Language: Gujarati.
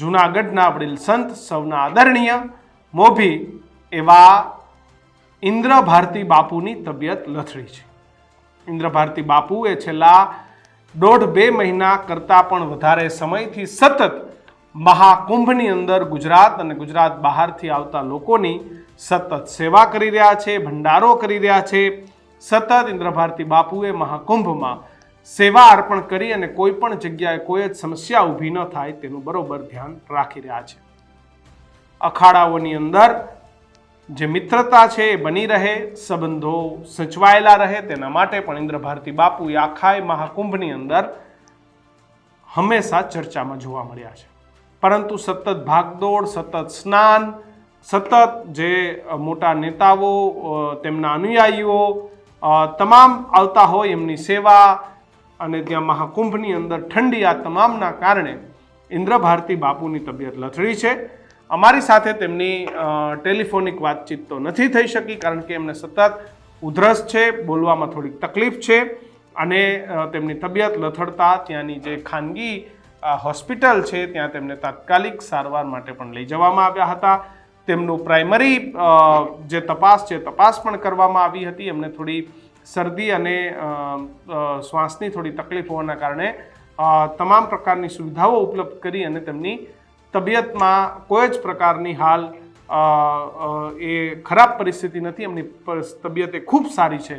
જૂનાગઢના વડીલ સંત સૌના આદરણીય મોભી એવા ઇન્દ્ર ભારતી બાપુની તબિયત લથડી છે. ઇન્દ્ર ભારતી બાપુ એ છેલ્લા 1.5-2 મહિના કરતાં પણ વધારે સમયથી સતત મહાકુંભની અંદર ગુજરાત અને ગુજરાત બહારથી આવતા લોકોની સતત સેવા કરી રહ્યા છે, ભંડારો કરી રહ્યા છે. સતત ઇન્દ્ર ભારતી બાપુએ મહાકુંભમાં સેવા અર્પણ કરી અને કોઈ પણ જગ્યાએ કોઈ જ સમસ્યા ઊભી ન થાય તેનું બરોબર ધ્યાન રાખી રહ્યા છે. અખાડાઓની અંદર જે મિત્રતા છે એ બની રહે, સંબંધો સચવાયેલા રહે, તેના માટે પણ ઇન્દ્ર ભારતી બાપુ એ આખા મહાકુંભની અંદર હંમેશા ચર્ચામાં જોવા મળ્યા છે. પરંતુ સતત ભાગદોડ, સતત સ્નાન, સતત જે મોટા નેતાઓ, તેમના અનુયાયીઓ તમામ આવતા હોય એમની સેવા અને ત્યાં મહાકુંભની અંદર ઠંડી, આ તમામના કારણે ઇન્દ્ર ભારતી બાપુની તબિયત લથડી છે. અમારી સાથે તેમની ટેલિફોનિક વાતચીત તો નથી થઈ શકી, કારણ કે એમને સતત ઉધરસ છે, બોલવામાં થોડીક તકલીફ છે અને તેમની તબિયત લથડતા ત્યાંની જે ખાનગી હોસ્પિટલ છે ત્યાં તેમને તાત્કાલિક સારવાર માટે પણ લઈ જવામાં આવ્યા હતા. તેમનું પ્રાઇમરી જે તપાસ છે તપાસ પણ કરવામાં આવી હતી. એમને થોડી શરદી અને શ્વાસની થોડી તકલીફ હોવાના કારણે તમામ પ્રકારની સુવિધાઓ ઉપલબ્ધ કરી અને તેમની તબિયતમાં કોઈ જ પ્રકારની હાલ એ ખરાબ પરિસ્થિતિ નથી. એમની તબિયત એ ખૂબ સારી છે.